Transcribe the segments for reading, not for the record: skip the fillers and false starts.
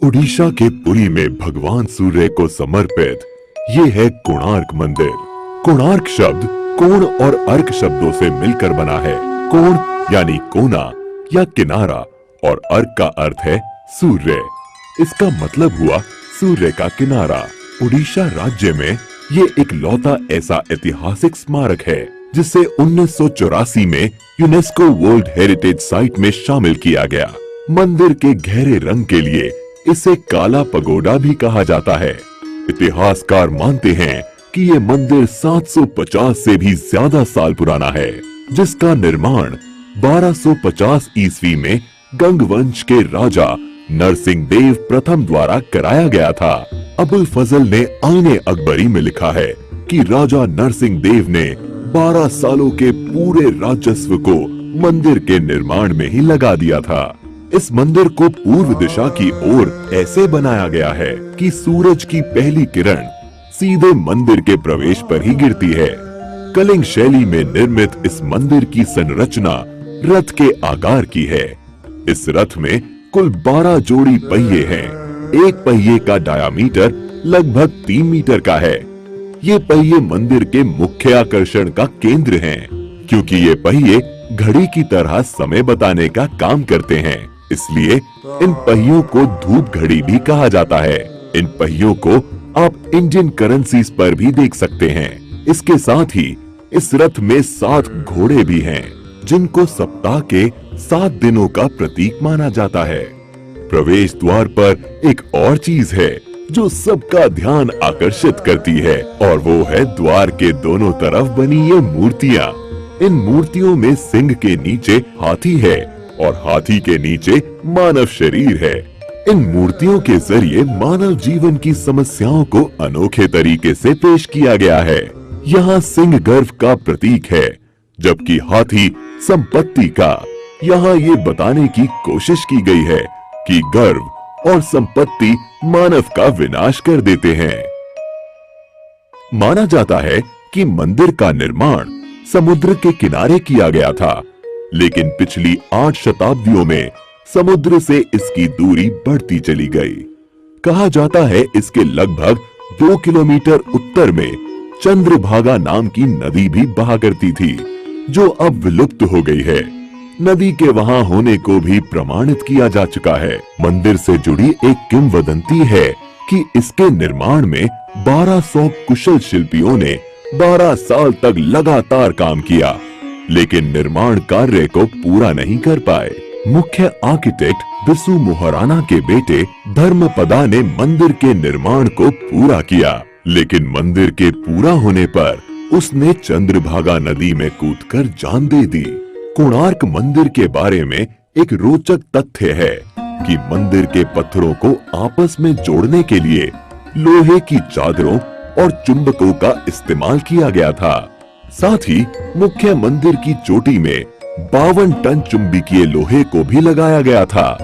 उड़ीसा के पुरी में भगवान सूर्य को समर्पित ये है कोणार्क मंदिर। कोणार्क शब्द कोण और अर्क शब्दों से मिलकर बना है। कोण यानी कोना या किनारा और अर्क का अर्थ है सूर्य। इसका मतलब हुआ सूर्य का किनारा। उड़ीसा राज्य में ये इकलौता ऐसा ऐतिहासिक स्मारक है जिसे 1984 में यूनेस्को वर्ल्ड हेरिटेज साइट में शामिल किया गया। मंदिर के गहरे रंग के लिए इसे काला पगोडा भी कहा जाता है। इतिहासकार मानते हैं कि ये मंदिर 750 से भी ज्यादा साल पुराना है, जिसका निर्माण 1250 ईस्वी में गंग वंश के राजा नरसिंह देव प्रथम द्वारा कराया गया था। अबुल फजल ने आईने अकबरी में लिखा है कि राजा नरसिंह देव ने 12 सालों के पूरे राजस्व को मंदिर के निर्माण में ही लगा दिया था। इस मंदिर को पूर्व दिशा की ओर ऐसे बनाया गया है कि सूरज की पहली किरण सीधे मंदिर के प्रवेश पर ही गिरती है। कलिंग शैली में निर्मित इस मंदिर की संरचना रथ के आकार की है। इस रथ में कुल 12 जोड़ी पहिए हैं। एक पहिए का डायामीटर लगभग 3 मीटर का है। ये पहिए मंदिर के मुख्य आकर्षण का केंद्र हैं, क्योंकि ये पहिए घड़ी की तरह समय बताने का काम करते हैं। इसलिए इन पहियों को धूप घड़ी भी कहा जाता है। इन पहियों को आप इंडियन करेंसीज पर भी देख सकते हैं। इसके साथ ही इस रथ में 7 घोड़े भी हैं, जिनको सप्ताह के 7 दिनों का प्रतीक माना जाता है। प्रवेश द्वार पर एक और चीज है जो सबका ध्यान आकर्षित करती है, और वो है द्वार के दोनों तरफ बनी ये मूर्तियां। इन मूर्तियों में सिंह के नीचे हाथी है और हाथी के नीचे मानव शरीर है। इन मूर्तियों के जरिए मानव जीवन की समस्याओं को अनोखे तरीके से पेश किया गया है। यहाँ सिंह गर्व का प्रतीक है, जबकि हाथी संपत्ति का। यहाँ ये बताने की कोशिश की गई है कि गर्व और संपत्ति मानव का विनाश कर देते हैं। माना जाता है कि मंदिर का निर्माण समुद्र के किनारे किया गया था, लेकिन पिछली 8 शताब्दियों में समुद्र से इसकी दूरी बढ़ती चली गई। कहा जाता है इसके लगभग 2 किलोमीटर उत्तर में चंद्रभागा नाम की नदी भी बहा करती थी, जो अब विलुप्त हो गई है। नदी के वहां होने को भी प्रमाणित किया जा चुका है। मंदिर से जुड़ी एक किंवदंती है कि इसके निर्माण में 1200 कुशल शिल्पियों ने 12 साल तक लगातार काम किया, लेकिन निर्माण कार्य को पूरा नहीं कर पाए। मुख्य आर्किटेक्ट बिसु मोहराना के बेटे धर्मपदा ने मंदिर के निर्माण को पूरा किया, लेकिन मंदिर के पूरा होने पर उसने चंद्रभागा नदी में कूदकर जान दे दी। कोणार्क मंदिर के बारे में एक रोचक तथ्य है कि मंदिर के पत्थरों को आपस में जोड़ने के लिए लोहे की चादरों और चुंबकों का इस्तेमाल किया गया था। साथ ही मुख्य मंदिर की चोटी में 52 टन चुंबकीय लोहे को भी लगाया गया था।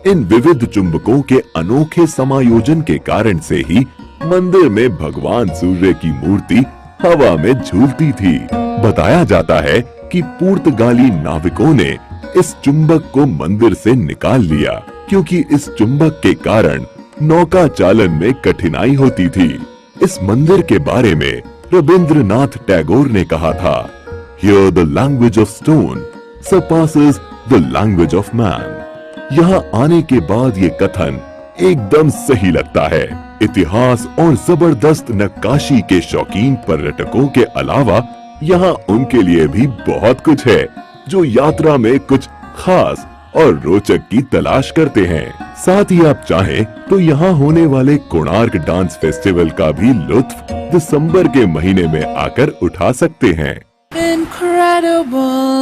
इन विविध चुंबकों के अनोखे समायोजन के कारण से ही मंदिर में भगवान सूर्य की मूर्ति हवा में झूलती थी। बताया जाता है कि पुर्तगाली नाविकों ने इस चुंबक को मंदिर से निकाल लिया, क्योंकि इस चुंबक के कारण नौका चालन में कठिनाई होती थी। इस मंदिर के बारे में रविंद्रनाथ टैगोर ने कहा था, Here the language of stone surpasses the language of man। यहाँ आने के बाद ये कथन एकदम सही लगता है। इतिहास और जबरदस्त नक्काशी के शौकीन पर्यटकों के अलावा यहाँ उनके लिए भी बहुत कुछ है, जो यात्रा में कुछ खास और रोचक की तलाश करते हैं। साथ ही आप चाहें तो यहाँ होने वाले कोणार्क डांस फेस्टिवल का भी लुत्फ दिसंबर के महीने में आकर उठा सकते हैं। Incredible